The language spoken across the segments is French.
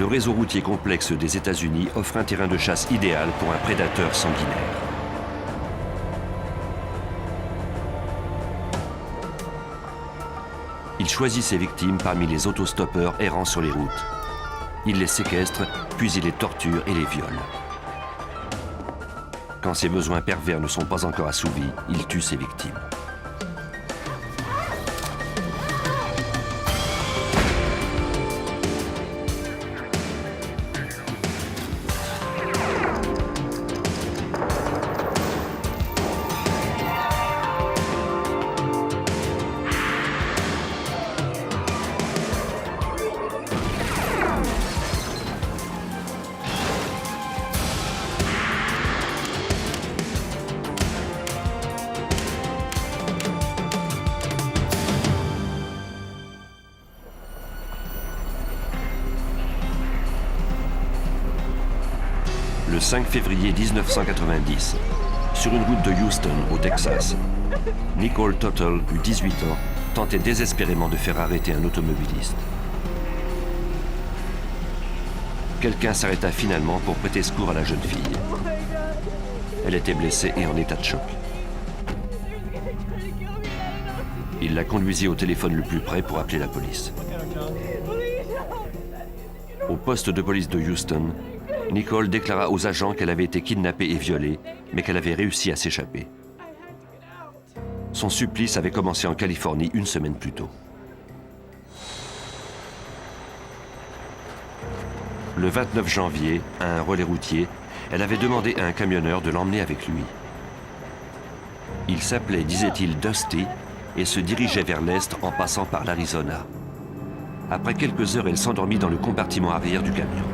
le réseau routier complexe des États-Unis offre un terrain de chasse idéal pour un prédateur sanguinaire. Il choisit ses victimes parmi les autostoppeurs errant sur les routes. Il les séquestre, puis il les torture et les viole. Quand ses besoins pervers ne sont pas encore assouvis, il tue ses victimes. Le 5 février 1990, sur une route de Houston, au Texas, Nicole Tuttle, 18 ans, tentait désespérément de faire arrêter un automobiliste. Quelqu'un s'arrêta finalement pour prêter secours à la jeune fille. Elle était blessée et en état de choc. Il la conduisit au téléphone le plus près pour appeler la police. Au poste de police de Houston, Nicole déclara aux agents qu'elle avait été kidnappée et violée, mais qu'elle avait réussi à s'échapper. Son supplice avait commencé en Californie une semaine plus tôt. Le 29 janvier, à un relais routier, elle avait demandé à un camionneur de l'emmener avec lui. Il s'appelait, disait-il, Dusty et se dirigeait vers l'est en passant par l'Arizona. Après quelques heures, elle s'endormit dans le compartiment arrière du camion.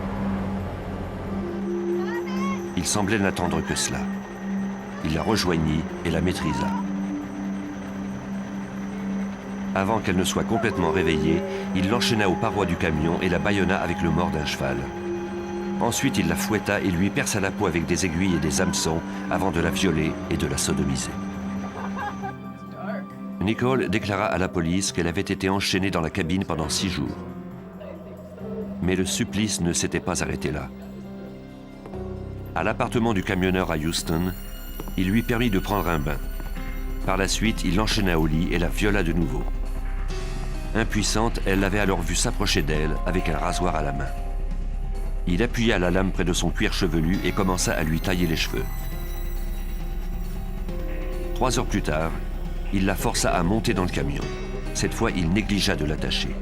Il semblait n'attendre que cela. Il la rejoignit et la maîtrisa. Avant qu'elle ne soit complètement réveillée, il l'enchaîna aux parois du camion et la bâillonna avec le mors d'un cheval. Ensuite, il la fouetta et lui perça la peau avec des aiguilles et des hameçons avant de la violer et de la sodomiser. Nicole déclara à la police qu'elle avait été enchaînée dans la cabine pendant 6 jours. Mais le supplice ne s'était pas arrêté là. À l'appartement du camionneur à Houston, il lui permit de prendre un bain. Par la suite, il l'enchaîna au lit et la viola de nouveau. Impuissante, elle l'avait alors vu s'approcher d'elle avec un rasoir à la main. Il appuya la lame près de son cuir chevelu et commença à lui tailler les cheveux. 3 heures plus tard, il la força à monter dans le camion. Cette fois, il négligea de l'attacher.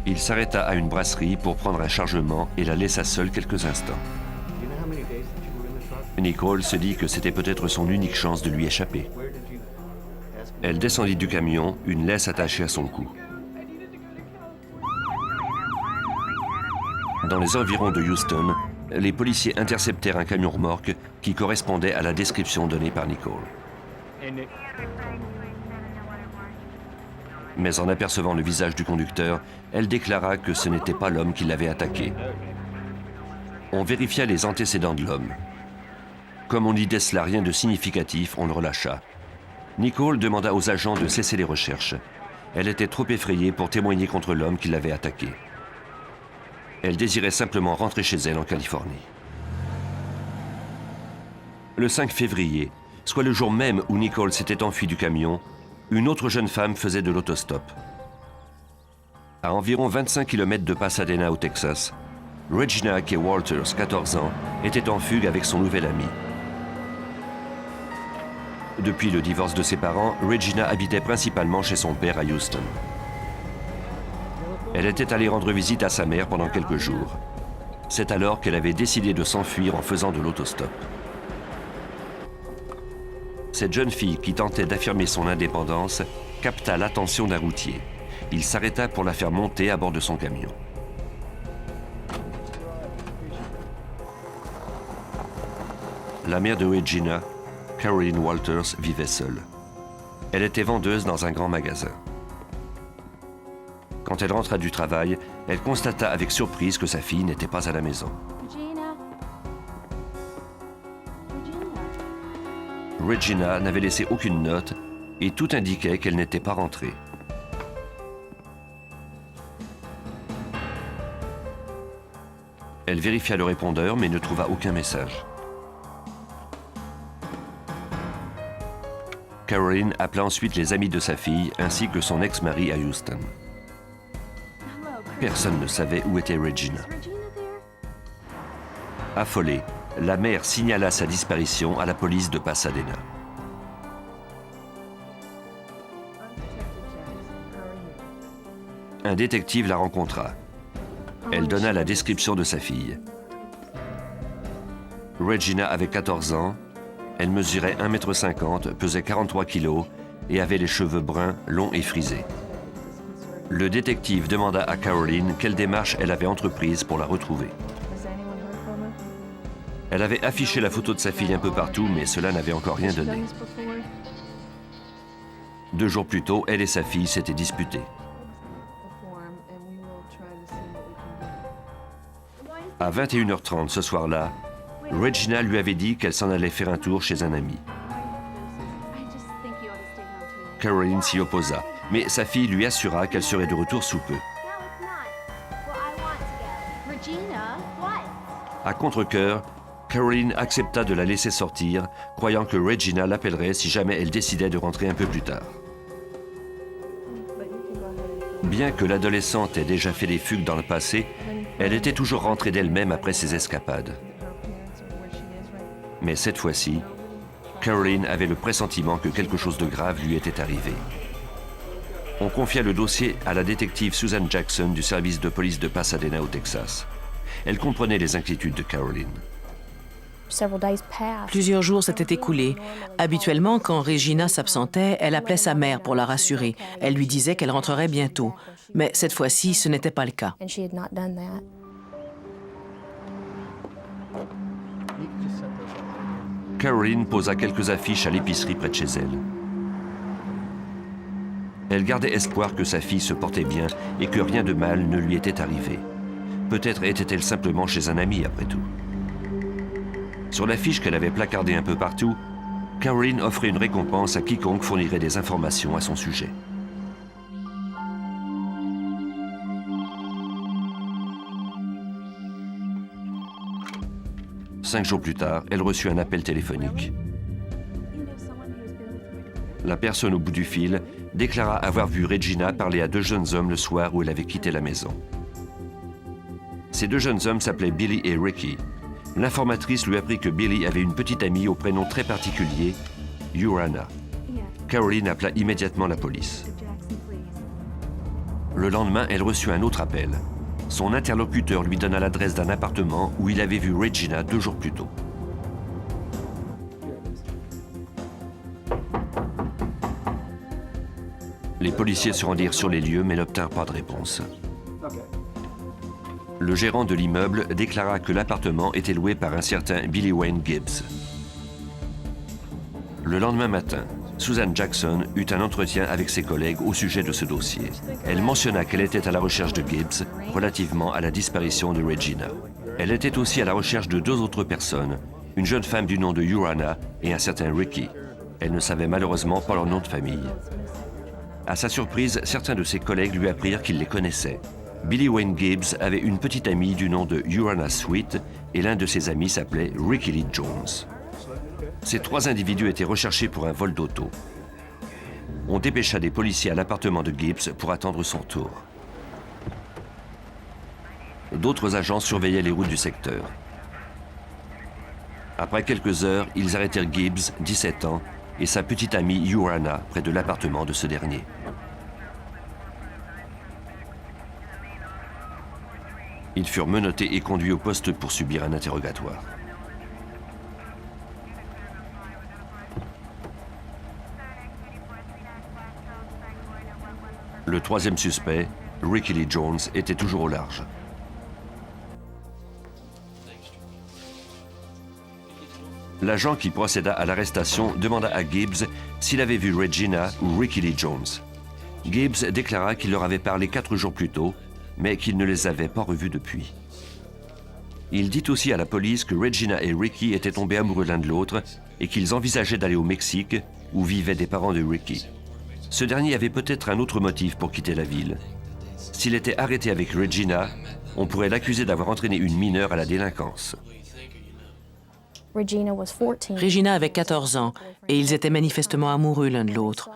Il s'arrêta à une brasserie pour prendre un chargement et la laissa seule quelques instants. Nicole se dit que c'était peut-être son unique chance de lui échapper. Elle descendit du camion, une laisse attachée à son cou. Dans les environs de Houston, les policiers interceptèrent un camion remorque qui correspondait à la description donnée par Nicole. Mais en apercevant le visage du conducteur, elle déclara que ce n'était pas l'homme qui l'avait attaqué. On vérifia les antécédents de l'homme. Comme on n'y décela rien de significatif, on le relâcha. Nicole demanda aux agents de cesser les recherches. Elle était trop effrayée pour témoigner contre l'homme qui l'avait attaquée. Elle désirait simplement rentrer chez elle en Californie. Le 5 février, soit le jour même où Nicole s'était enfuie du camion, une autre jeune femme faisait de l'autostop. À environ 25 km de Pasadena au Texas, Regina K. Walters, 14 ans, était en fugue avec son nouvel ami. Depuis le divorce de ses parents, Regina habitait principalement chez son père à Houston. Elle était allée rendre visite à sa mère pendant quelques jours. C'est alors qu'elle avait décidé de s'enfuir en faisant de l'autostop. Cette jeune fille qui tentait d'affirmer son indépendance capta l'attention d'un routier. Il s'arrêta pour la faire monter à bord de son camion. La mère de Regina, Caroline Walters, vivait seule. Elle était vendeuse dans un grand magasin. Quand elle rentra du travail, elle constata avec surprise que sa fille n'était pas à la maison. Regina n'avait laissé aucune note et tout indiquait qu'elle n'était pas rentrée. vérifia le répondeur mais ne trouva aucun message. Caroline appela ensuite les amis de sa fille ainsi que son ex-mari à Houston. Personne ne savait où était Regina. Affolée, la mère signala sa disparition à la police de Pasadena. Un détective la rencontra. Elle donna la description de sa fille. Regina avait 14 ans, elle mesurait 1,50 m, pesait 43 kg et avait les cheveux bruns, longs et frisés. Le détective demanda à Caroline quelle démarche elle avait entreprise pour la retrouver. Elle avait affiché la photo de sa fille un peu partout, mais cela n'avait encore rien donné. 2 jours plus tôt, elle et sa fille s'étaient disputées. À 21h30 ce soir-là, Regina lui avait dit qu'elle s'en allait faire un tour chez un ami. Caroline s'y opposa, mais sa fille lui assura qu'elle serait de retour sous peu. À contre-cœur, Caroline accepta de la laisser sortir, croyant que Regina l'appellerait si jamais elle décidait de rentrer un peu plus tard. Bien que l'adolescente ait déjà fait des fugues dans le passé, elle était toujours rentrée d'elle-même après ses escapades. Mais cette fois-ci, Caroline avait le pressentiment que quelque chose de grave lui était arrivé. On confia le dossier à la détective Susan Jackson du service de police de Pasadena au Texas. Elle comprenait les inquiétudes de Caroline. Plusieurs jours s'étaient écoulés. Habituellement, quand Regina s'absentait, elle appelait sa mère pour la rassurer. Elle lui disait qu'elle rentrerait bientôt. Mais cette fois-ci, ce n'était pas le cas. Caroline posa quelques affiches à l'épicerie près de chez elle. Elle gardait espoir que sa fille se portait bien et que rien de mal ne lui était arrivé. Peut-être était-elle simplement chez un ami, après tout. Sur l'affiche qu'elle avait placardée un peu partout, Caroline offrait une récompense à quiconque fournirait des informations à son sujet. Cinq jours plus tard, elle reçut un appel téléphonique. La personne au bout du fil déclara avoir vu Regina parler à 2 jeunes hommes le soir où elle avait quitté la maison. Ces 2 jeunes hommes s'appelaient Billy et Ricky. L'informatrice lui apprit que Billy avait une petite amie au prénom très particulier, Urana. Caroline appela immédiatement la police. Le lendemain, elle reçut un autre appel. Son interlocuteur lui donna l'adresse d'un appartement où il avait vu Regina 2 jours plus tôt. Les policiers se rendirent sur les lieux mais n'obtinrent pas de réponse. Le gérant de l'immeuble déclara que l'appartement était loué par un certain Billy Wayne Gibbs. Le lendemain matin, Susan Jackson eut un entretien avec ses collègues au sujet de ce dossier. Elle mentionna qu'elle était à la recherche de Gibbs relativement à la disparition de Regina. Elle était aussi à la recherche de 2 autres personnes, une jeune femme du nom de Urana et un certain Ricky. Elle ne savait malheureusement pas leur nom de famille. À sa surprise, certains de ses collègues lui apprirent qu'ils les connaissaient. Billy Wayne Gibbs avait une petite amie du nom de Urana Sweet et l'un de ses amis s'appelait Ricky Lee Jones. Ces 3 individus étaient recherchés pour un vol d'auto. On dépêcha des policiers à l'appartement de Gibbs pour attendre son tour. D'autres agents surveillaient les routes du secteur. Après quelques heures, ils arrêtèrent Gibbs, 17 ans, et sa petite amie Urana près de l'appartement de ce dernier. Ils furent menottés et conduits au poste pour subir un interrogatoire. Le 3e suspect, Ricky Lee Jones, était toujours au large. L'agent qui procéda à l'arrestation demanda à Gibbs s'il avait vu Regina ou Ricky Lee Jones. Gibbs déclara qu'il leur avait parlé 4 jours plus tôt, mais qu'il ne les avait pas revus depuis. Il dit aussi à la police que Regina et Ricky étaient tombés amoureux l'un de l'autre et qu'ils envisageaient d'aller au Mexique, où vivaient des parents de Ricky. Ce dernier avait peut-être un autre motif pour quitter la ville. S'il était arrêté avec Regina, On pourrait l'accuser d'avoir entraîné une mineure à la délinquance. Regina avait 14 ans et ils étaient manifestement amoureux l'un de l'autre.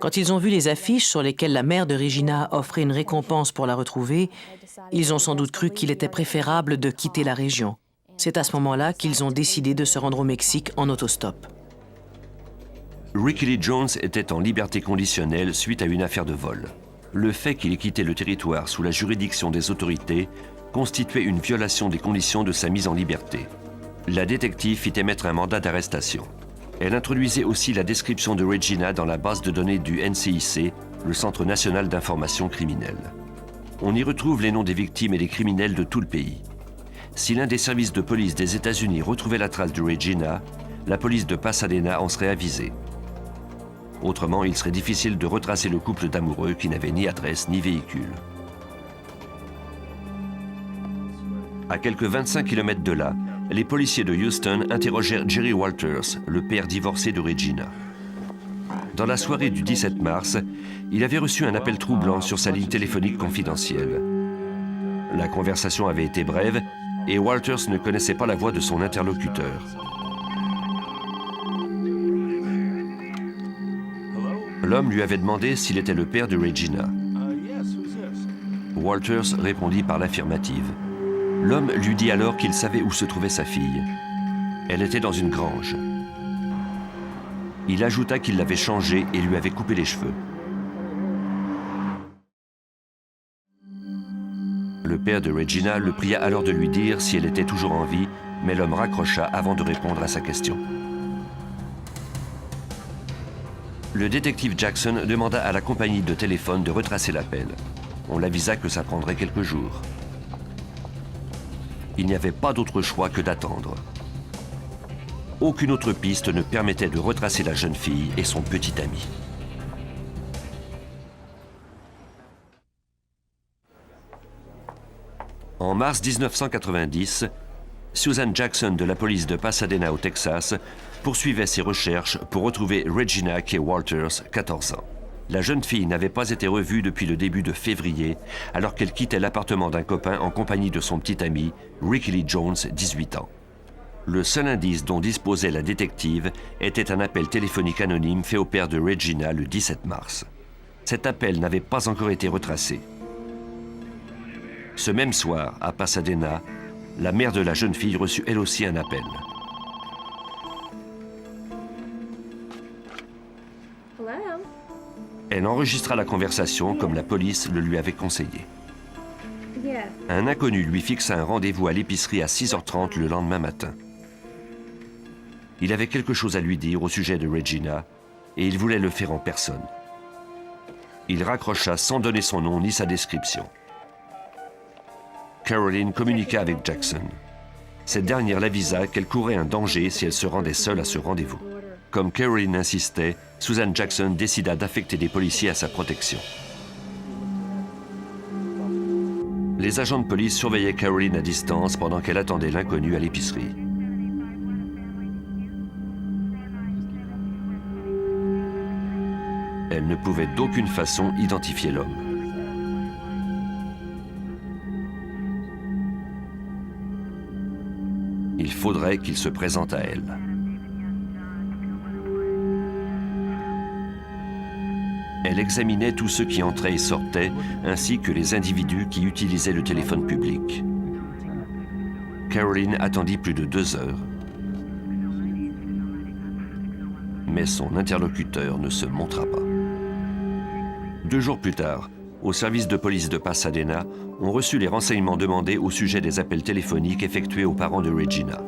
Quand ils ont vu les affiches sur lesquelles la mère de Regina offrait une récompense pour la retrouver, ils ont sans doute cru qu'il était préférable de quitter la région. C'est à ce moment-là qu'ils ont décidé de se rendre au Mexique en autostop. Ricky Lee Jones était en liberté conditionnelle suite à une affaire de vol. Le fait qu'il ait quitté le territoire sous la juridiction des autorités constituait une violation des conditions de sa mise en liberté. La détective fit émettre un mandat d'arrestation. Elle introduisait aussi la description de Regina dans la base de données du NCIC, le Centre national d'information criminelle. On y retrouve les noms des victimes et des criminels de tout le pays. Si l'un des services de police des États-Unis retrouvait la trace de Regina, la police de Pasadena en serait avisée. Autrement, il serait difficile de retracer le couple d'amoureux qui n'avait ni adresse ni véhicule. À quelques 25 km de là, les policiers de Houston interrogèrent Jerry Walters, le père divorcé de Regina. Dans la soirée du 17 mars, il avait reçu un appel troublant sur sa ligne téléphonique confidentielle. La conversation avait été brève et Walters ne connaissait pas la voix de son interlocuteur. L'homme lui avait demandé s'il était le père de Regina. Walters répondit par l'affirmative. L'homme lui dit alors qu'il savait où se trouvait sa fille. Elle était dans une grange. Il ajouta qu'il l'avait changée et lui avait coupé les cheveux. Le père de Regina le pria alors de lui dire si elle était toujours en vie, mais l'homme raccrocha avant de répondre à sa question. Le détective Jackson demanda à la compagnie de téléphone de retracer l'appel. On l'avisa que ça prendrait quelques jours. Il n'y avait pas d'autre choix que d'attendre. Aucune autre piste ne permettait de retracer la jeune fille et son petit ami. En mars 1990, Susan Jackson de la police de Pasadena au Texas poursuivait ses recherches pour retrouver Regina Kay Walters, 14 ans. La jeune fille n'avait pas été revue depuis le début de février, alors qu'elle quittait l'appartement d'un copain en compagnie de son petit ami, Ricky Lee Jones, 18 ans. Le seul indice dont disposait la détective était un appel téléphonique anonyme fait au père de Regina le 17 mars. Cet appel n'avait pas encore été retracé. Ce même soir, à Pasadena, la mère de la jeune fille reçut elle aussi un appel. Elle enregistra la conversation comme la police le lui avait conseillé. Un inconnu lui fixa un rendez-vous à l'épicerie à 6h30 le lendemain matin. Il avait quelque chose à lui dire au sujet de Regina et il voulait le faire en personne. Il raccrocha sans donner son nom ni sa description. Caroline communiqua avec Jackson. Cette dernière l'avisa qu'elle courait un danger si elle se rendait seule à ce rendez-vous. Comme Caroline insistait, Susan Jackson décida d'affecter des policiers à sa protection. Les agents de police surveillaient Caroline à distance pendant qu'elle attendait l'inconnu à l'épicerie. Elle ne pouvait d'aucune façon identifier l'homme. Il faudrait qu'il se présente à elle. Elle examinait tous ceux qui entraient et sortaient, ainsi que les individus qui utilisaient le téléphone public. Caroline attendit plus de 2 heures. Mais son interlocuteur ne se montra pas. 2 jours plus tard, au service de police de Pasadena, ont reçu les renseignements demandés au sujet des appels téléphoniques effectués aux parents de Regina.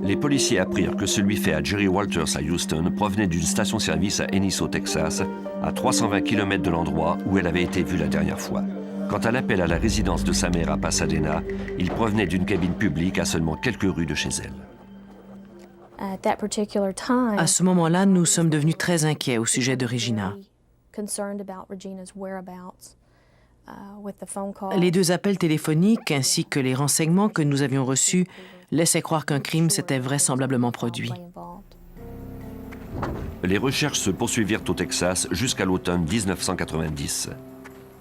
Les policiers apprirent que celui fait à Jerry Walters à Houston provenait d'une station-service à Ennis au Texas, à 320 km de l'endroit où elle avait été vue la dernière fois. Quant à l'appel à la résidence de sa mère à Pasadena, il provenait d'une cabine publique à seulement quelques rues de chez elle. À ce moment-là, nous sommes devenus très inquiets au sujet de Regina. Les 2 appels téléphoniques ainsi que les renseignements que nous avions reçus laissaient croire qu'un crime s'était vraisemblablement produit. Les recherches se poursuivirent au Texas jusqu'à l'automne 1990.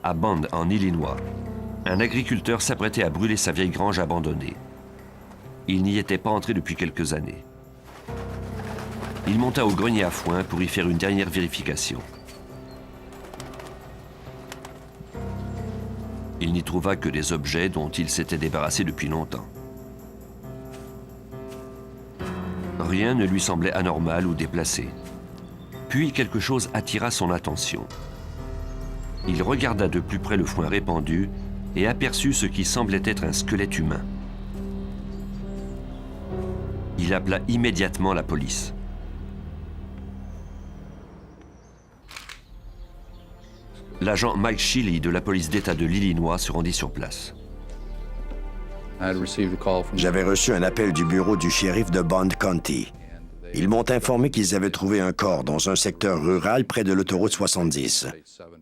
À Bend, en Illinois, Un agriculteur s'apprêtait à brûler sa vieille grange abandonnée. Il n'y était pas entré depuis quelques années. Il monta au grenier à foin pour y faire une dernière vérification. Il n'y trouva que des objets dont il s'était débarrassé depuis longtemps. Rien ne lui semblait anormal ou déplacé. Puis quelque chose attira son attention. Il regarda de plus près le foin répandu et aperçut ce qui semblait être un squelette humain. Il appela immédiatement la police. L'agent Mike Shealy de la police d'État de l'Illinois se rendit sur place. J'avais reçu un appel du bureau du shérif de Bond County. Ils m'ont informé qu'ils avaient trouvé un corps dans un secteur rural près de l'autoroute 70.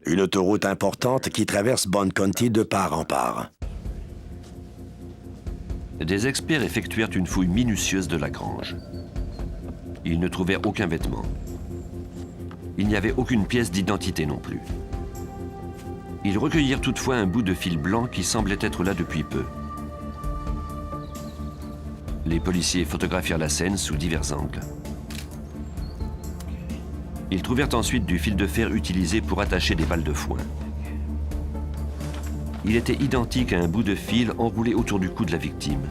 Une autoroute importante qui traverse Bond County de part en part. Des experts effectuèrent une fouille minutieuse de la grange. Ils ne trouvèrent aucun vêtement. Il n'y avait aucune pièce d'identité non plus. Ils recueillirent toutefois un bout de fil blanc qui semblait être là depuis peu. Les policiers photographièrent la scène sous divers angles. Ils trouvèrent ensuite du fil de fer utilisé pour attacher des balles de foin. Il était identique à un bout de fil enroulé autour du cou de la victime.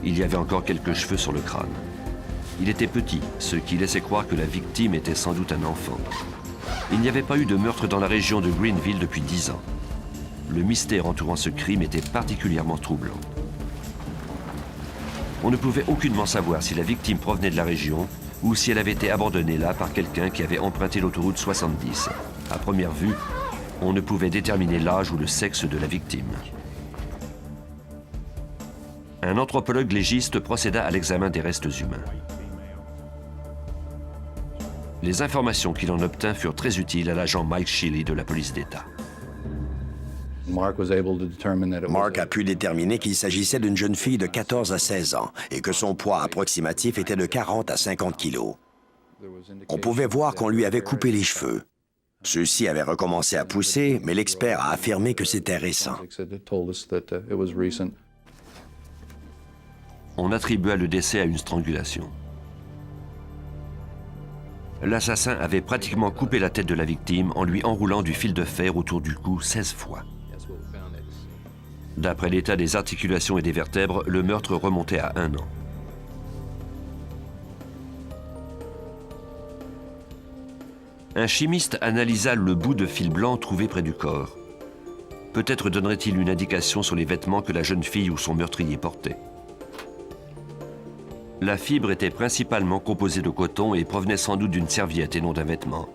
Il y avait encore quelques cheveux sur le crâne. Il était petit, ce qui laissait croire que la victime était sans doute un enfant. Il n'y avait pas eu de meurtre dans la région de Greenville depuis 10 ans. Le mystère entourant ce crime était particulièrement troublant. On ne pouvait aucunement savoir si la victime provenait de la région ou si elle avait été abandonnée là par quelqu'un qui avait emprunté l'autoroute 70. À première vue, on ne pouvait déterminer l'âge ou le sexe de la victime. Un anthropologue légiste procéda à l'examen des restes humains. Les informations qu'il en obtint furent très utiles à l'agent Mike Shealy de la police d'État. Mark a pu déterminer qu'il s'agissait d'une jeune fille de 14 à 16 ans et que son poids approximatif était de 40 à 50 kilos. On pouvait voir qu'on lui avait coupé les cheveux. Ceux-ci avaient recommencé à pousser, mais l'expert a affirmé que c'était récent. On attribua le décès à une strangulation. L'assassin avait pratiquement coupé la tête de la victime en lui enroulant du fil de fer autour du cou 16 fois. D'après l'état des articulations et des vertèbres, le meurtre remontait à 1 an. Un chimiste analysa le bout de fil blanc trouvé près du corps. Peut-être donnerait-il une indication sur les vêtements que la jeune fille ou son meurtrier portait. La fibre était principalement composée de coton et provenait sans doute d'une serviette et non d'un vêtement.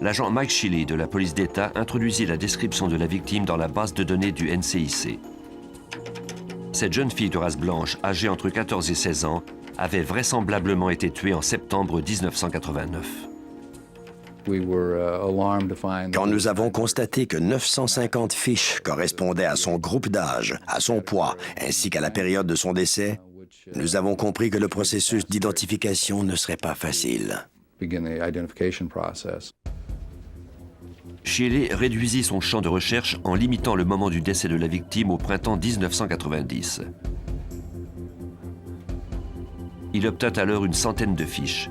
L'agent Mike Shealy de la police d'État introduisit la description de la victime dans la base de données du NCIC. Cette jeune fille de race blanche, âgée entre 14 et 16 ans, avait vraisemblablement été tuée en septembre 1989. Quand nous avons constaté que 950 fiches correspondaient à son groupe d'âge, à son poids, ainsi qu'à la période de son décès, nous avons compris que le processus d'identification ne serait pas facile. Shealy réduisit son champ de recherche en limitant le moment du décès de la victime au printemps 1990. Il obtint alors une centaine de fiches.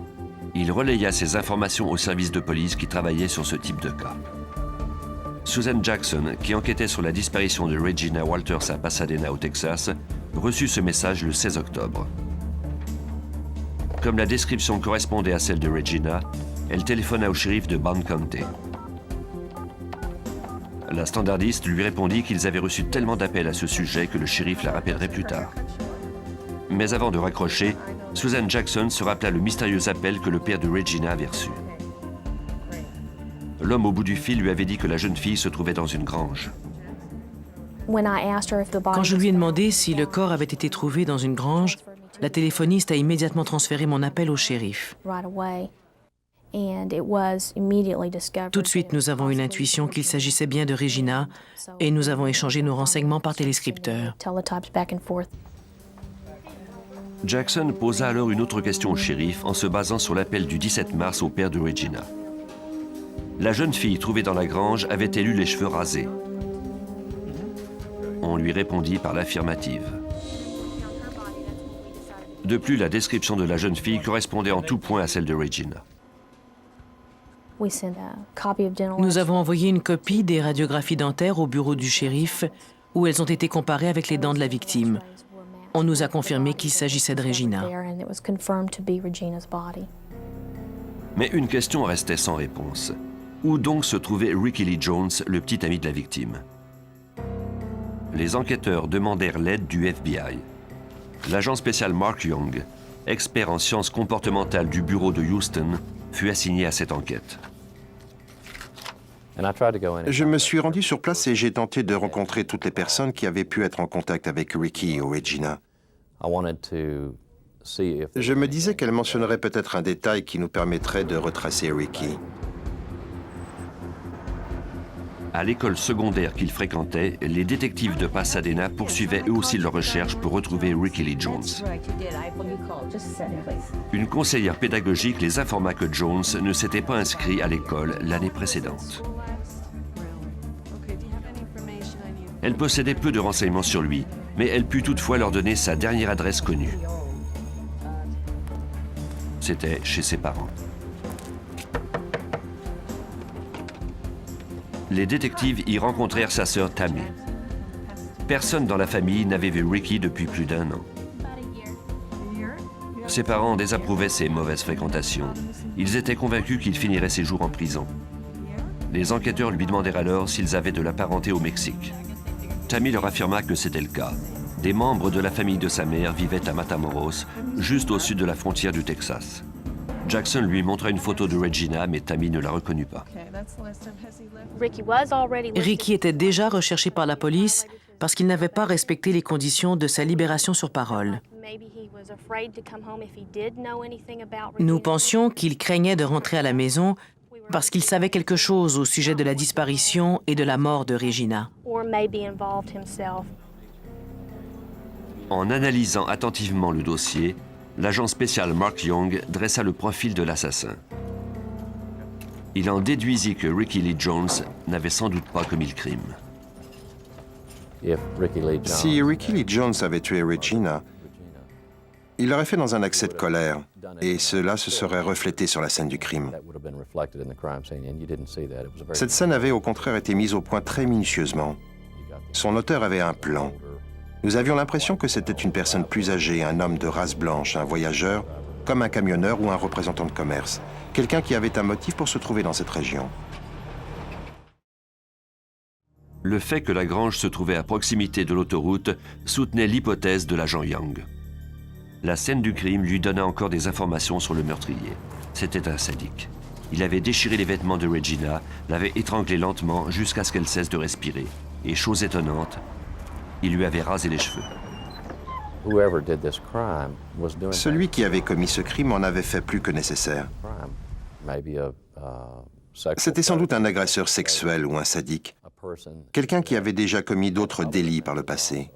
Il relaya ces informations aux services de police qui travaillaient sur ce type de cas. Susan Jackson, qui enquêtait sur la disparition de Regina Walters à Pasadena, au Texas, reçut ce message le 16 octobre. Comme la description correspondait à celle de Regina, elle téléphona au shérif de Bond County. La standardiste lui répondit qu'ils avaient reçu tellement d'appels à ce sujet que le shérif la rappellerait plus tard. Mais avant de raccrocher, Susan Jackson se rappela le mystérieux appel que le père de Regina avait reçu. L'homme au bout du fil lui avait dit que la jeune fille se trouvait dans une grange. Quand je lui ai demandé si le corps avait été trouvé dans une grange, la téléphoniste a immédiatement transféré mon appel au shérif. Tout de suite, nous avons une intuition qu'il s'agissait bien de Regina et nous avons échangé nos renseignements par téléscripteur. Jackson posa alors une autre question au shérif en se basant sur l'appel du 17 mars au père de Regina. La jeune fille trouvée dans la grange avait-elle eu les cheveux rasés? On lui répondit par l'affirmative. De plus, la description de la jeune fille correspondait en tout point à celle de Regina. Nous avons envoyé une copie des radiographies dentaires au bureau du shérif où elles ont été comparées avec les dents de la victime. On nous a confirmé qu'il s'agissait de Regina. Mais une question restait sans réponse. Où donc se trouvait Ricky Lee Jones, le petit ami de la victime? Les enquêteurs demandèrent l'aide du FBI. L'agent spécial Mark Young, expert en sciences comportementales du bureau de Houston, fut assigné à cette enquête. Je me suis rendu sur place et j'ai tenté de rencontrer toutes les personnes qui avaient pu être en contact avec Ricky ou Regina. Je me disais qu'elle mentionnerait peut-être un détail qui nous permettrait de retracer Ricky. À l'école secondaire qu'il fréquentait, les détectives de Pasadena poursuivaient eux aussi leurs recherches pour retrouver Ricky Lee Jones. Une conseillère pédagogique les informa que Jones ne s'était pas inscrit à l'école l'année précédente. Elle possédait peu de renseignements sur lui, mais elle put toutefois leur donner sa dernière adresse connue. C'était chez ses parents. Les détectives y rencontrèrent sa sœur Tammy. Personne dans la famille n'avait vu Ricky depuis plus d'1 an. Ses parents désapprouvaient ses mauvaises fréquentations. Ils étaient convaincus qu'il finirait ses jours en prison. Les enquêteurs lui demandèrent alors s'ils avaient de la parenté au Mexique. Tammy leur affirma que c'était le cas. Des membres de la famille de sa mère vivaient à Matamoros, juste au sud de la frontière du Texas. Jackson lui montra une photo de Regina, mais Tammy ne la reconnut pas. Ricky était déjà recherché par la police parce qu'il n'avait pas respecté les conditions de sa libération sur parole. Nous pensions qu'il craignait de rentrer à la maison parce qu'il savait quelque chose au sujet de la disparition et de la mort de Regina. En analysant attentivement le dossier, l'agent spécial Mark Young dressa le profil de l'assassin. Il en déduisit que Ricky Lee Jones n'avait sans doute pas commis le crime. Si Ricky Lee Jones avait tué Regina, il l'aurait fait dans un accès de colère, et cela se serait reflété sur la scène du crime. Cette scène avait au contraire été mise au point très minutieusement. Son auteur avait un plan. Nous avions l'impression que c'était une personne plus âgée, un homme de race blanche, un voyageur, comme un camionneur ou un représentant de commerce. Quelqu'un qui avait un motif pour se trouver dans cette région. Le fait que la grange se trouvait à proximité de l'autoroute soutenait l'hypothèse de l'agent Young. La scène du crime lui donna encore des informations sur le meurtrier. C'était un sadique. Il avait déchiré les vêtements de Regina, l'avait étranglée lentement jusqu'à ce qu'elle cesse de respirer. Et chose étonnante, il lui avait rasé les cheveux. Celui qui avait commis ce crime en avait fait plus que nécessaire. C'était sans doute un agresseur sexuel ou un sadique. Quelqu'un qui avait déjà commis d'autres délits par le passé.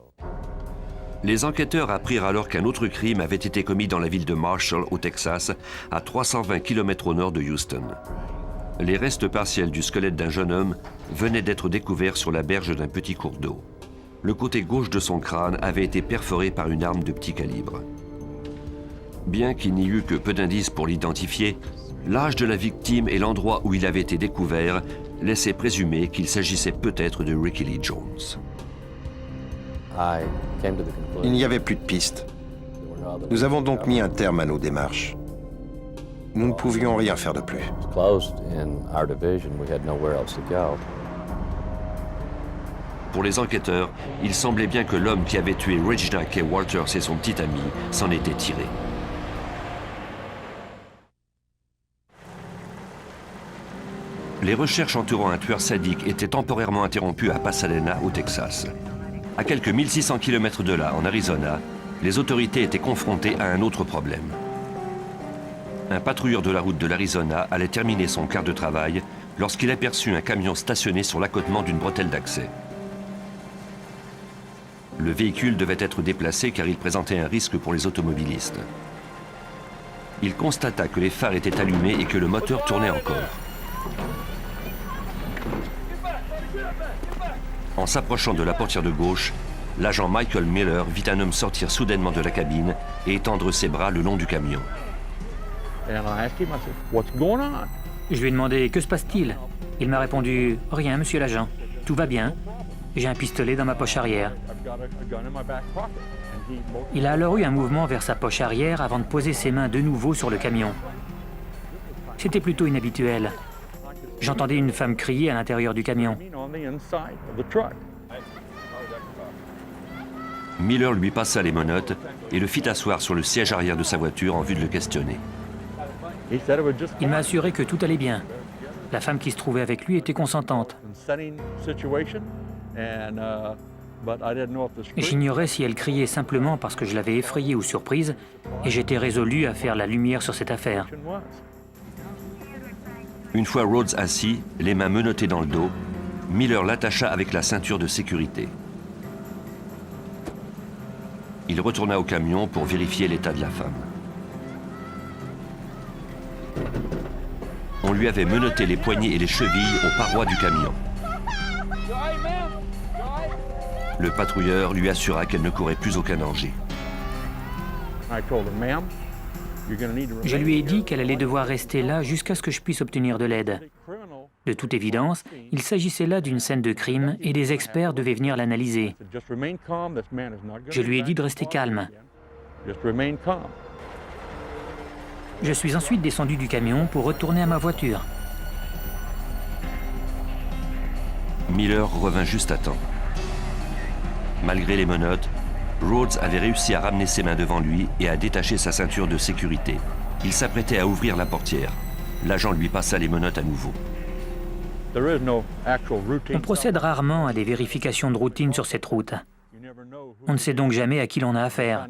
Les enquêteurs apprirent alors qu'un autre crime avait été commis dans la ville de Marshall, au Texas, à 320 km au nord de Houston. Les restes partiels du squelette d'un jeune homme venaient d'être découverts sur la berge d'un petit cours d'eau. Le côté gauche de son crâne avait été perforé par une arme de petit calibre. Bien qu'il n'y eût que peu d'indices pour l'identifier, l'âge de la victime et l'endroit où il avait été découvert laissaient présumer qu'il s'agissait peut-être de Ricky Lee Jones. Il n'y avait plus de pistes. Nous avons donc mis un terme à nos démarches. Nous ne pouvions rien faire de plus. Pour les enquêteurs, il semblait bien que l'homme qui avait tué Regina Kay Walters et son petit ami s'en était tiré. Les recherches entourant un tueur sadique étaient temporairement interrompues à Pasadena, au Texas. À quelques 1600 km de là, en Arizona, les autorités étaient confrontées à un autre problème. Un patrouilleur de la route de l'Arizona allait terminer son quart de travail lorsqu'il aperçut un camion stationné sur l'accotement d'une bretelle d'accès. Le véhicule devait être déplacé car il présentait un risque pour les automobilistes. Il constata que les phares étaient allumés et que le moteur tournait encore. En s'approchant de la portière de gauche, l'agent Michael Miller vit un homme sortir soudainement de la cabine et étendre ses bras le long du camion. Je lui ai demandé « Que se passe-t-il » Il m'a répondu « Rien, monsieur l'agent. Tout va bien. J'ai un pistolet dans ma poche arrière. » Il a alors eu un mouvement vers sa poche arrière avant de poser ses mains de nouveau sur le camion. C'était plutôt inhabituel. J'entendais une femme crier à l'intérieur du camion. Miller lui passa les menottes et le fit asseoir sur le siège arrière de sa voiture en vue de le questionner. Il m'a assuré que tout allait bien. La femme qui se trouvait avec lui était consentante. J'ignorais si elle criait simplement parce que je l'avais effrayée ou surprise, et j'étais résolu à faire la lumière sur cette affaire. Une fois Rhodes assis, les mains menottées dans le dos, Miller l'attacha avec la ceinture de sécurité. Il retourna au camion pour vérifier l'état de la femme. On lui avait menotté les poignets et les chevilles aux parois du camion. Le patrouilleur lui assura qu'elle ne courait plus aucun danger. Je lui ai dit qu'elle allait devoir rester là jusqu'à ce que je puisse obtenir de l'aide. De toute évidence, il s'agissait là d'une scène de crime et des experts devaient venir l'analyser. Je lui ai dit de rester calme. Je suis ensuite descendu du camion pour retourner à ma voiture. Miller revint juste à temps. Malgré les menottes, Rhodes avait réussi à ramener ses mains devant lui et à détacher sa ceinture de sécurité. Il s'apprêtait à ouvrir la portière. L'agent lui passa les menottes à nouveau. On procède rarement à des vérifications de routine sur cette route. On ne sait donc jamais à qui l'on a affaire.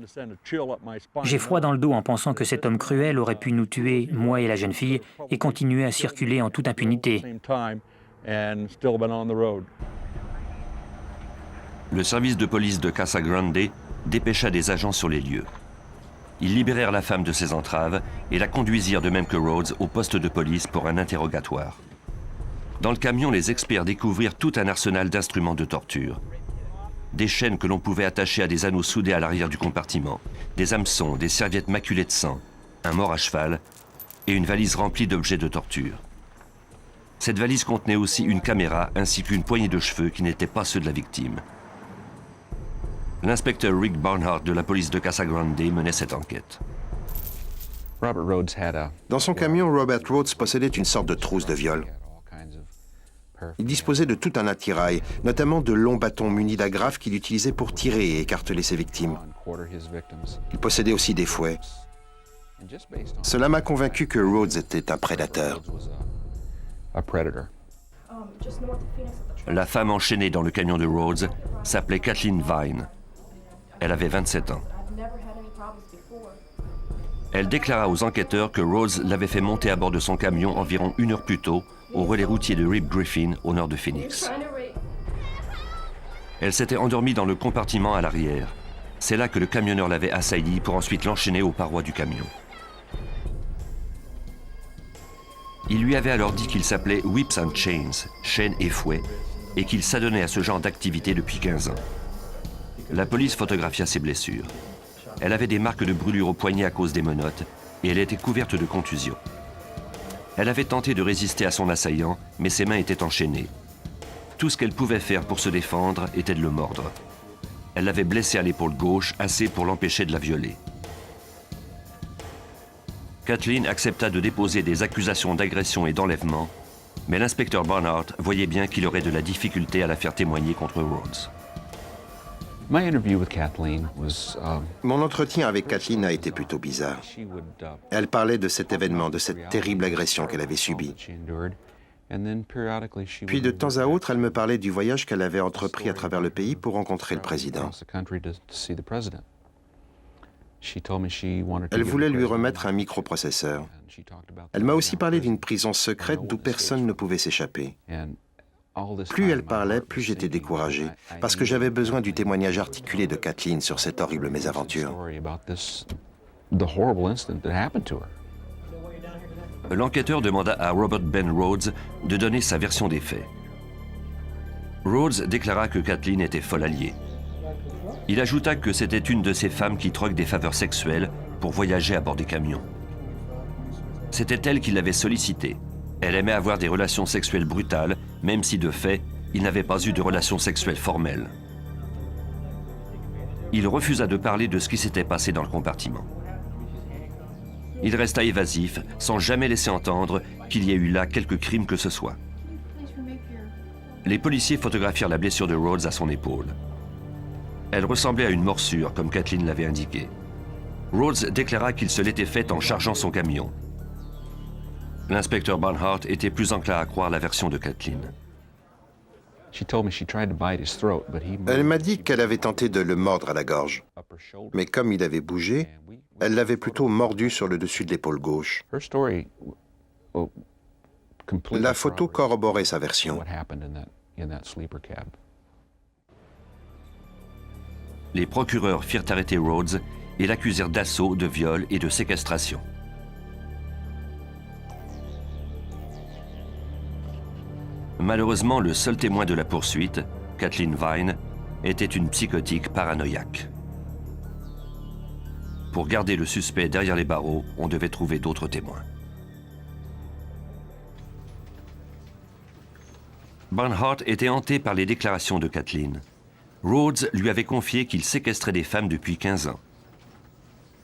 J'ai froid dans le dos en pensant que cet homme cruel aurait pu nous tuer, moi et la jeune fille, et continuer à circuler en toute impunité. Le service de police de Casa Grande dépêcha des agents sur les lieux. Ils libérèrent la femme de ses entraves et la conduisirent de même que Rhodes au poste de police pour un interrogatoire. Dans le camion, les experts découvrirent tout un arsenal d'instruments de torture. Des chaînes que l'on pouvait attacher à des anneaux soudés à l'arrière du compartiment, des hameçons, des serviettes maculées de sang, un mort à cheval et une valise remplie d'objets de torture. Cette valise contenait aussi une caméra ainsi qu'une poignée de cheveux qui n'étaient pas ceux de la victime. L'inspecteur Rick Barnhart de la police de Casa Grande menait cette enquête. Dans son camion, Robert Rhodes possédait une sorte de trousse de viol. Il disposait de tout un attirail, notamment de longs bâtons munis d'agrafes qu'il utilisait pour tirer et écarteler ses victimes. Il possédait aussi des fouets. Cela m'a convaincu que Rhodes était un prédateur. La femme enchaînée dans le camion de Rhodes s'appelait Kathleen Vine. Elle avait 27 ans. Elle déclara aux enquêteurs que Rhodes l'avait fait monter à bord de son camion environ 1 heure plus tôt au relais routier de Rip Griffin, au nord de Phoenix. Elle s'était endormie dans le compartiment à l'arrière. C'est là que le camionneur l'avait assaillie pour ensuite l'enchaîner aux parois du camion. Il lui avait alors dit qu'il s'appelait Whips and Chains, chaînes et fouets, et qu'il s'adonnait à ce genre d'activité depuis 15 ans. La police photographia ses blessures. Elle avait des marques de brûlure au poignet à cause des menottes, et elle était couverte de contusions. Elle avait tenté de résister à son assaillant, mais ses mains étaient enchaînées. Tout ce qu'elle pouvait faire pour se défendre était de le mordre. Elle l'avait blessé à l'épaule gauche, assez pour l'empêcher de la violer. Kathleen accepta de déposer des accusations d'agression et d'enlèvement, mais l'inspecteur Barnhart voyait bien qu'il aurait de la difficulté à la faire témoigner contre Rhodes. Mon entretien avec Kathleen a été plutôt bizarre. Elle parlait de cet événement, de cette terrible agression qu'elle avait subie. Puis de temps à autre, elle me parlait du voyage qu'elle avait entrepris à travers le pays pour rencontrer le président. Elle voulait lui remettre un microprocesseur. Elle m'a aussi parlé d'une prison secrète d'où personne ne pouvait s'échapper. Plus elle parlait, plus j'étais découragé, parce que j'avais besoin du témoignage articulé de Kathleen sur cette horrible mésaventure. L'enquêteur demanda à Robert Ben Rhodes de donner sa version des faits. Rhodes déclara que Kathleen était folle alliée. Il ajouta que c'était une de ces femmes qui troquent des faveurs sexuelles pour voyager à bord des camions. C'était elle qui l'avait sollicité. Elle aimait avoir des relations sexuelles brutales, même si de fait, il n'avait pas eu de relations sexuelles formelles. Il refusa de parler de ce qui s'était passé dans le compartiment. Il resta évasif, sans jamais laisser entendre qu'il y ait eu là quelque crime que ce soit. Les policiers photographièrent la blessure de Rhodes à son épaule. Elle ressemblait à une morsure, comme Kathleen l'avait indiqué. Rhodes déclara qu'il se l'était faite en chargeant son camion. L'inspecteur Barnhart était plus enclin à croire la version de Kathleen. Elle m'a dit qu'elle avait tenté de le mordre à la gorge. Mais comme il avait bougé, elle l'avait plutôt mordu sur le dessus de l'épaule gauche. La photo corroborait sa version. Les procureurs firent arrêter Rhodes et l'accusèrent d'assaut, de viol et de séquestration. Malheureusement, le seul témoin de la poursuite, Kathleen Vine, était une psychotique paranoïaque. Pour garder le suspect derrière les barreaux, on devait trouver d'autres témoins. Barnhart était hanté par les déclarations de Kathleen. Rhodes lui avait confié qu'il séquestrait des femmes depuis 15 ans.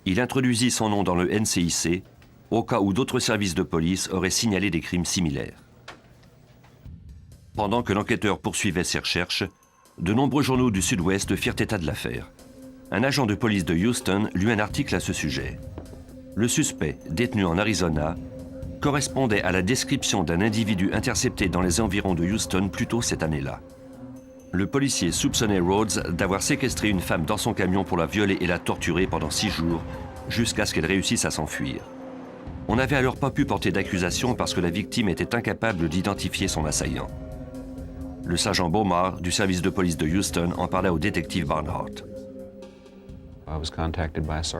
Il introduisit son nom dans le NCIC au cas où d'autres services de police auraient signalé des crimes similaires. Pendant que l'enquêteur poursuivait ses recherches, de nombreux journaux du Sud-Ouest firent état de l'affaire. Un agent de police de Houston lut un article à ce sujet. Le suspect, détenu en Arizona, correspondait à la description d'un individu intercepté dans les environs de Houston plus tôt cette année-là. Le policier soupçonnait Rhodes d'avoir séquestré une femme dans son camion pour la violer et la torturer pendant 6 jours, jusqu'à ce qu'elle réussisse à s'enfuir. On n'avait alors pas pu porter d'accusation parce que la victime était incapable d'identifier son assaillant. Le sergent Beaumar, du service de police de Houston, en parla au détective Barnhart.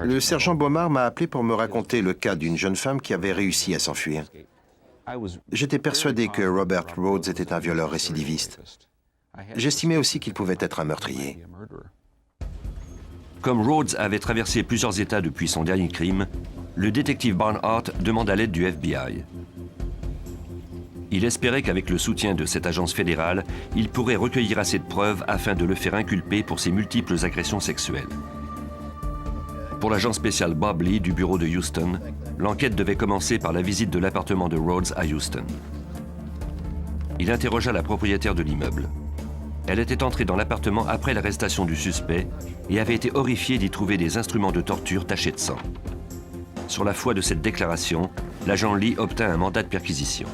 Le sergent Beaumar m'a appelé pour me raconter le cas d'une jeune femme qui avait réussi à s'enfuir. J'étais persuadé que Robert Rhodes était un violeur récidiviste. J'estimais aussi qu'il pouvait être un meurtrier. Comme Rhodes avait traversé plusieurs États depuis son dernier crime, le détective Barnhart demanda l'aide du FBI. Il espérait qu'avec le soutien de cette agence fédérale, il pourrait recueillir assez de preuves afin de le faire inculper pour ses multiples agressions sexuelles. Pour l'agent spécial Bob Lee du bureau de Houston, l'enquête devait commencer par la visite de l'appartement de Rhodes à Houston. Il interrogea la propriétaire de l'immeuble. Elle était entrée dans l'appartement après l'arrestation du suspect et avait été horrifiée d'y trouver des instruments de torture tachés de sang. Sur la foi de cette déclaration, l'agent Lee obtint un mandat de perquisition.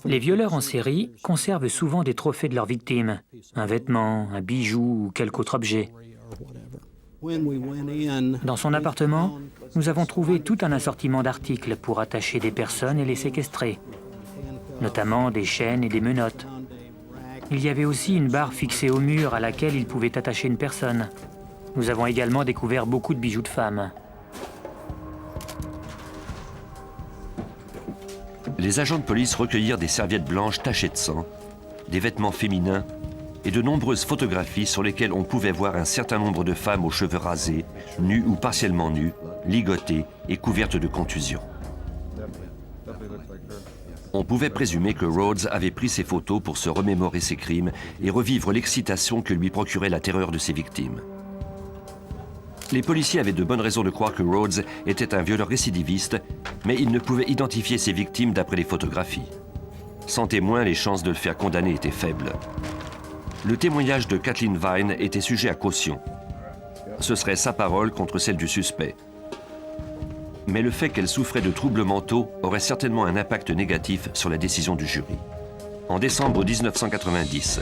Les violeurs en série conservent souvent des trophées de leurs victimes, un vêtement, un bijou ou quelque autre objet. Dans son appartement, nous avons trouvé tout un assortiment d'articles pour attacher des personnes et les séquestrer, notamment des chaînes et des menottes. Il y avait aussi une barre fixée au mur à laquelle il pouvait attacher une personne. Nous avons également découvert beaucoup de bijoux de femmes. Les agents de police recueillirent des serviettes blanches tachées de sang, des vêtements féminins et de nombreuses photographies sur lesquelles on pouvait voir un certain nombre de femmes aux cheveux rasés, nues ou partiellement nues, ligotées et couvertes de contusions. On pouvait présumer que Rhodes avait pris ces photos pour se remémorer ses crimes et revivre l'excitation que lui procurait la terreur de ses victimes. Les policiers avaient de bonnes raisons de croire que Rhodes était un violeur récidiviste, mais ils ne pouvaient identifier ses victimes d'après les photographies. Sans témoin, les chances de le faire condamner étaient faibles. Le témoignage de Kathleen Vine était sujet à caution. Ce serait sa parole contre celle du suspect. Mais le fait qu'elle souffrait de troubles mentaux aurait certainement un impact négatif sur la décision du jury. En décembre 1990,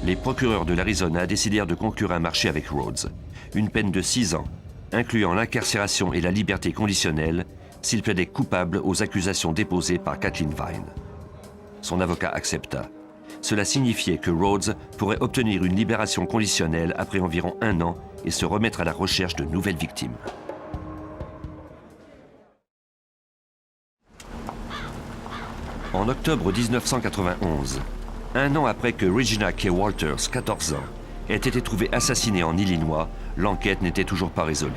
les procureurs de l'Arizona décidèrent de conclure un marché avec Rhodes. Une peine de 6 ans, incluant l'incarcération et la liberté conditionnelle, s'il plaidait coupable aux accusations déposées par Kathleen Vine. Son avocat accepta. Cela signifiait que Rhodes pourrait obtenir une libération conditionnelle après environ 1 an et se remettre à la recherche de nouvelles victimes. En octobre 1991, un an après que Regina K. Walters, 14 ans, ait été trouvée assassinée en Illinois, l'enquête n'était toujours pas résolue.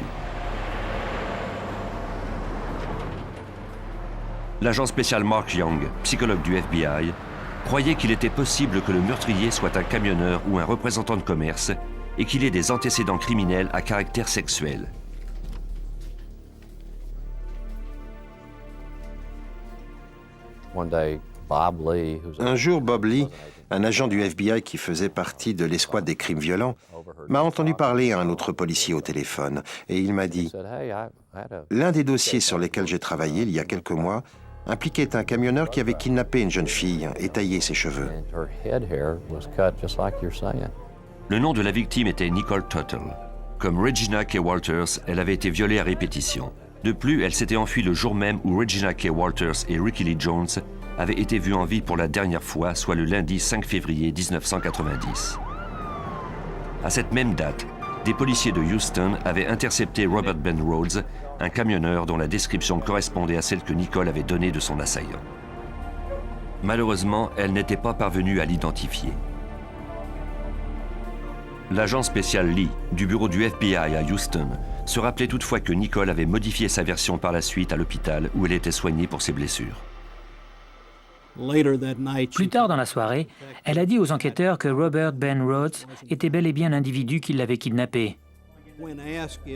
L'agent spécial Mark Young, psychologue du FBI, croyait qu'il était possible que le meurtrier soit un camionneur ou un représentant de commerce et qu'il ait des antécédents criminels à caractère sexuel. Un jour, Bob Lee, un agent du FBI qui faisait partie de l'escouade des crimes violents, m'a entendu parler à un autre policier au téléphone et il m'a dit « L'un des dossiers sur lesquels j'ai travaillé il y a quelques mois impliquait un camionneur qui avait kidnappé une jeune fille et taillé ses cheveux. » Le nom de la victime était Nicole Tuttle. Comme Regina K. Walters, elle avait été violée à répétition. De plus, elle s'était enfuie le jour même où Regina K. Walters et Ricky Lee Jones avaient été vus en vie pour la dernière fois, soit le lundi 5 février 1990. À cette même date, des policiers de Houston avaient intercepté Robert Ben Rhodes, un camionneur dont la description correspondait à celle que Nicole avait donnée de son assaillant. Malheureusement, elle n'était pas parvenue à l'identifier. L'agent spécial Lee, du bureau du FBI à Houston, se rappelait toutefois que Nicole avait modifié sa version par la suite à l'hôpital où elle était soignée pour ses blessures. Plus tard dans la soirée, elle a dit aux enquêteurs que Robert Ben Rhodes était bel et bien l'individu qui l'avait kidnappé.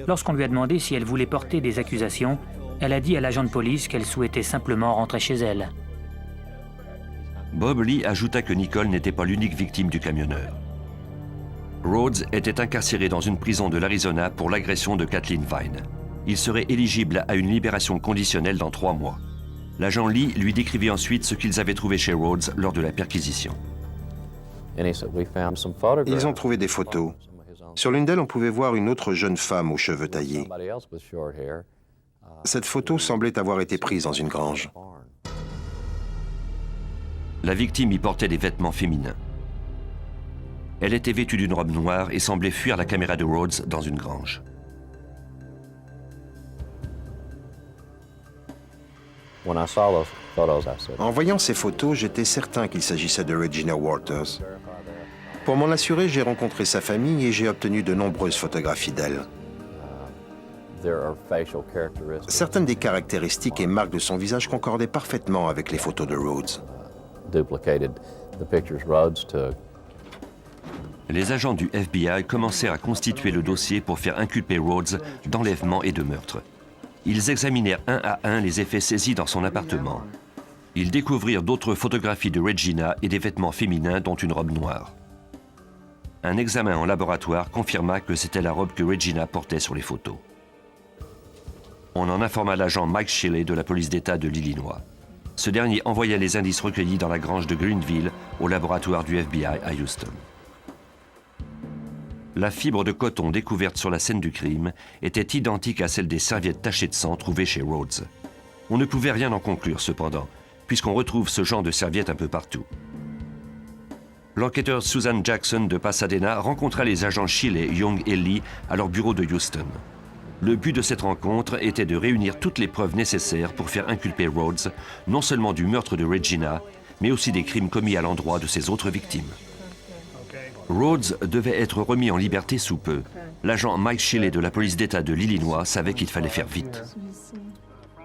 Lorsqu'on lui a demandé si elle voulait porter des accusations, elle a dit à l'agent de police qu'elle souhaitait simplement rentrer chez elle. Bob Lee ajouta que Nicole n'était pas l'unique victime du camionneur. Rhodes était incarcéré dans une prison de l'Arizona pour l'agression de Kathleen Vine. Il serait éligible à une libération conditionnelle dans 3 mois. L'agent Lee lui décrivit ensuite ce qu'ils avaient trouvé chez Rhodes lors de la perquisition. Ils ont trouvé des photos. Sur l'une d'elles, on pouvait voir une autre jeune femme aux cheveux taillés. Cette photo semblait avoir été prise dans une grange. La victime y portait des vêtements féminins. Elle était vêtue d'une robe noire et semblait fuir la caméra de Rhodes dans une grange. En voyant ces photos, j'étais certain qu'il s'agissait de Regina Walters. Pour m'en assurer, j'ai rencontré sa famille et j'ai obtenu de nombreuses photographies d'elle. Certaines des caractéristiques et marques de son visage concordaient parfaitement avec les photos de Rhodes. Les agents du FBI commencèrent à constituer le dossier pour faire inculper Rhodes d'enlèvement et de meurtre. Ils examinèrent un à un les effets saisis dans son appartement. Ils découvrirent d'autres photographies de Regina et des vêtements féminins, dont une robe noire. Un examen en laboratoire confirma que c'était la robe que Regina portait sur les photos. On en informa l'agent Mike Shelley de la police d'État de l'Illinois. Ce dernier envoya les indices recueillis dans la grange de Greenville au laboratoire du FBI à Houston. La fibre de coton découverte sur la scène du crime était identique à celle des serviettes tachées de sang trouvées chez Rhodes. On ne pouvait rien en conclure cependant, puisqu'on retrouve ce genre de serviettes un peu partout. L'enquêteur Susan Jackson de Pasadena rencontra les agents Shelley, Young et Lee à leur bureau de Houston. Le but de cette rencontre était de réunir toutes les preuves nécessaires pour faire inculper Rhodes, non seulement du meurtre de Regina, mais aussi des crimes commis à l'endroit de ses autres victimes. Rhodes devait être remis en liberté sous peu. L'agent Mike Shelley de la police d'État de l'Illinois savait qu'il fallait faire vite.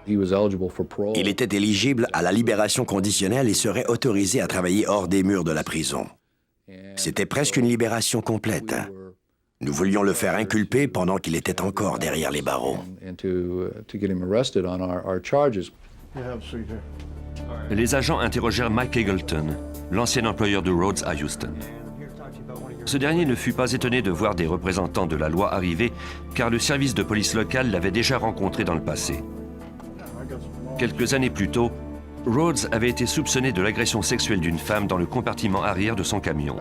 Il était éligible à la libération conditionnelle et serait autorisé à travailler hors des murs de la prison. C'était presque une libération complète. Nous voulions le faire inculper pendant qu'il était encore derrière les barreaux. Les agents interrogèrent Mike Eggleton, l'ancien employeur de Rhodes à Houston. Ce dernier ne fut pas étonné de voir des représentants de la loi arriver, car le service de police local l'avait déjà rencontré dans le passé. Quelques années plus tôt, Rhodes avait été soupçonné de l'agression sexuelle d'une femme dans le compartiment arrière de son camion.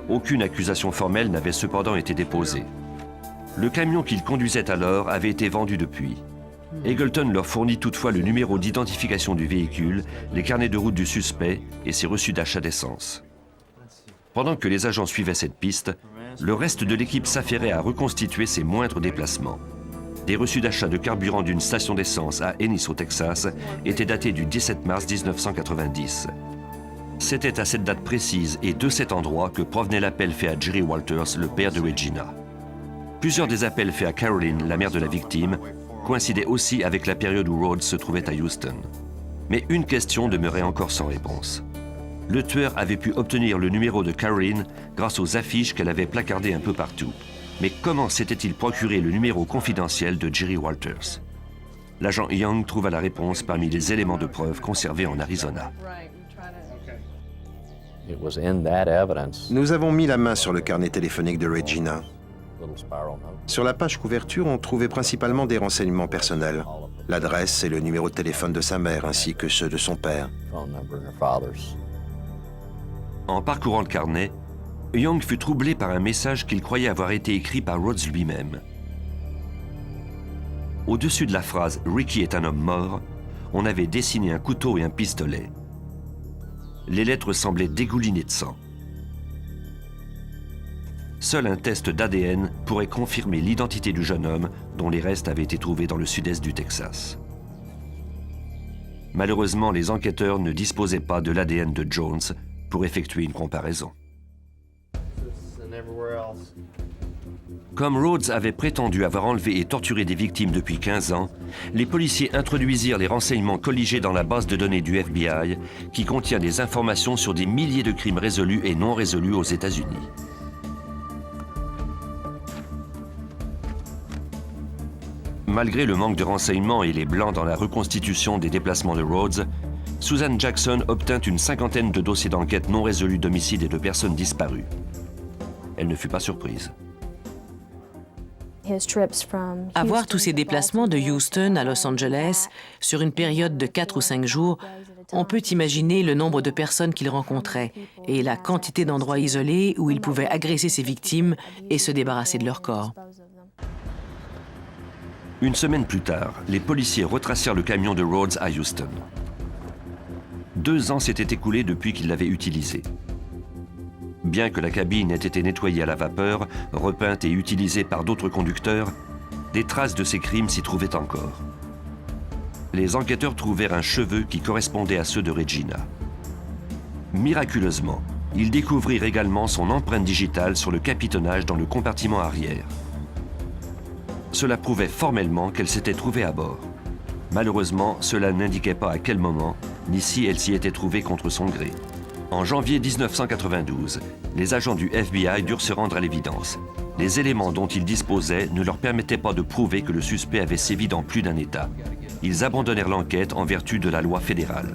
Aucune accusation formelle n'avait cependant été déposée. Le camion qu'il conduisait alors avait été vendu depuis. Eggleton leur fournit toutefois le numéro d'identification du véhicule, les carnets de route du suspect et ses reçus d'achat d'essence. Pendant que les agents suivaient cette piste, le reste de l'équipe s'affairait à reconstituer ses moindres déplacements. des reçus d'achat de carburant d'une station d'essence à Ennis au Texas étaient datés du 17 mars 1990. C'était à cette date précise et de cet endroit que provenait l'appel fait à Jerry Walters, le père de Regina. Plusieurs des appels faits à Caroline, la mère de la victime, coïncidaient aussi avec la période où Rhodes se trouvait à Houston. Mais une question demeurait encore sans réponse. Le tueur avait pu obtenir le numéro de Caroline grâce aux affiches qu'elle avait placardées un peu partout. Mais comment s'était-il procuré le numéro confidentiel de Jerry Walters? L'agent Young trouva la réponse parmi les éléments de preuve conservés en Arizona. Nous avons mis la main sur le carnet téléphonique de Regina. Sur la page couverture, on trouvait principalement des renseignements personnels, l'adresse et le numéro de téléphone de sa mère ainsi que ceux de son père. En parcourant le carnet, Young fut troublé par un message qu'il croyait avoir été écrit par Rhodes lui-même. Au-dessus de la phrase « Ricky est un homme mort », on avait dessiné un couteau et un pistolet. Les lettres semblaient dégoulinées de sang. Seul un test d'ADN pourrait confirmer l'identité du jeune homme dont les restes avaient été trouvés dans le sud-est du Texas. Malheureusement, les enquêteurs ne disposaient pas de l'ADN de Jones pour effectuer une comparaison. Comme Rhodes avait prétendu avoir enlevé et torturé des victimes depuis 15 ans, les policiers introduisirent les renseignements colligés dans la base de données du FBI qui contient des informations sur des milliers de crimes résolus et non résolus aux États-Unis. Malgré le manque de renseignements et les blancs dans la reconstitution des déplacements de Rhodes, Susan Jackson obtint une cinquantaine de dossiers d'enquête non résolus d'homicides et de personnes disparues. Elle ne fut pas surprise. Avoir tous ces déplacements de Houston à Los Angeles sur une période de 4 ou 5 jours, on peut imaginer le nombre de personnes qu'il rencontrait et la quantité d'endroits isolés où il pouvait agresser ses victimes et se débarrasser de leur corps. Une semaine plus tard, les policiers retracèrent le camion de Rhodes à Houston. 2 ans s'étaient écoulés depuis qu'il l'avait utilisé. Bien que la cabine ait été nettoyée à la vapeur, repeinte et utilisée par d'autres conducteurs, des traces de ces crimes s'y trouvaient encore. Les enquêteurs trouvèrent un cheveu qui correspondait à ceux de Regina. Miraculeusement, ils découvrirent également son empreinte digitale sur le capitonnage dans le compartiment arrière. Cela prouvait formellement qu'elle s'était trouvée à bord. Malheureusement, cela n'indiquait pas à quel moment, ni si elle s'y était trouvée contre son gré. En janvier 1992, les agents du FBI durent se rendre à l'évidence. Les éléments dont ils disposaient ne leur permettaient pas de prouver que le suspect avait sévi dans plus d'un État. Ils abandonnèrent l'enquête en vertu de la loi fédérale.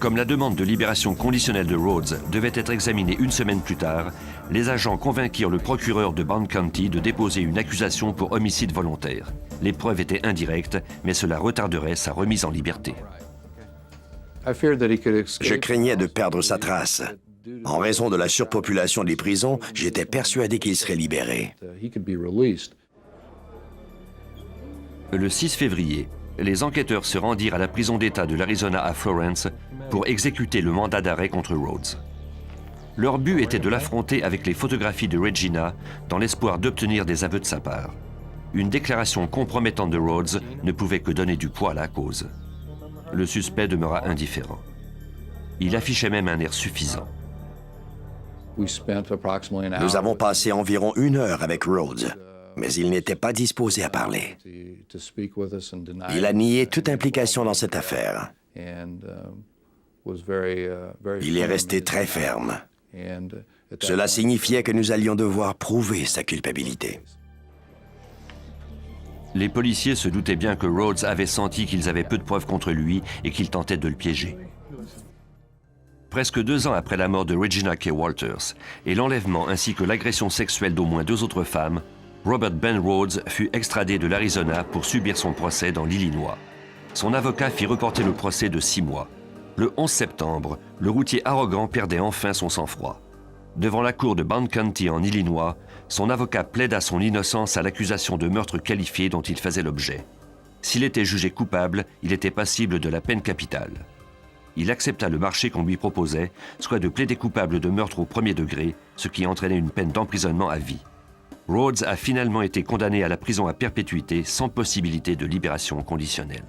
Comme la demande de libération conditionnelle de Rhodes devait être examinée une semaine plus tard, les agents convainquirent le procureur de Bond County de déposer une accusation pour homicide volontaire. Les preuves étaient indirectes, mais cela retarderait sa remise en liberté. Je craignais de perdre sa trace. En raison de la surpopulation des prisons, j'étais persuadé qu'il serait libéré. Le 6 février, les enquêteurs se rendirent à la prison d'État de l'Arizona à Florence pour exécuter le mandat d'arrêt contre Rhodes. Leur but était de l'affronter avec les photographies de Regina dans l'espoir d'obtenir des aveux de sa part. Une déclaration compromettante de Rhodes ne pouvait que donner du poids à la cause. Le suspect demeura indifférent. Il affichait même un air suffisant. Nous avons passé environ 1 heure avec Rhodes, mais il n'était pas disposé à parler. Il a nié toute implication dans cette affaire. Il est resté très ferme. Cela signifiait que nous allions devoir prouver sa culpabilité. Les policiers se doutaient bien que Rhodes avait senti qu'ils avaient peu de preuves contre lui et qu'ils tentaient de le piéger. Presque 2 ans après la mort de Regina K. Walters et l'enlèvement ainsi que l'agression sexuelle d'au moins 2 autres femmes, Robert Ben Rhodes fut extradé de l'Arizona pour subir son procès dans l'Illinois. Son avocat fit reporter le procès de 6 mois. Le 11 septembre, le routier arrogant perdait enfin son sang-froid. Devant la cour de Bond County en Illinois, son avocat plaida son innocence à l'accusation de meurtre qualifié dont il faisait l'objet. S'il était jugé coupable, il était passible de la peine capitale. Il accepta le marché qu'on lui proposait, soit de plaider coupable de meurtre au 1er degré, ce qui entraînait une peine d'emprisonnement à vie. Rhodes a finalement été condamné à la prison à perpétuité sans possibilité de libération conditionnelle.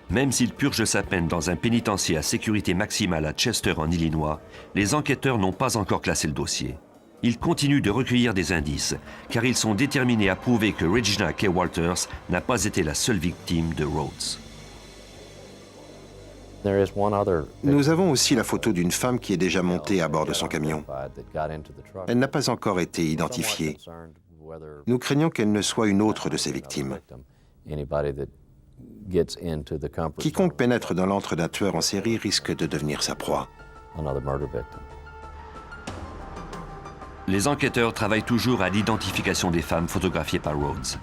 Même s'il purge sa peine dans un pénitencier à sécurité maximale à Chester en Illinois, les enquêteurs n'ont pas encore classé le dossier. Ils continuent de recueillir des indices, car ils sont déterminés à prouver que Regina K. Walters n'a pas été la seule victime de Rhodes. Nous avons aussi la photo d'une femme qui est déjà montée à bord de son camion. Elle n'a pas encore été identifiée. Nous craignons qu'elle ne soit une autre de ses victimes. Quiconque pénètre dans l'antre d'un tueur en série risque de devenir sa proie. Les enquêteurs travaillent toujours à l'identification des femmes photographiées par Rhodes.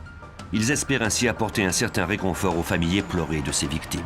Ils espèrent ainsi apporter un certain réconfort aux familles éplorées de ces victimes.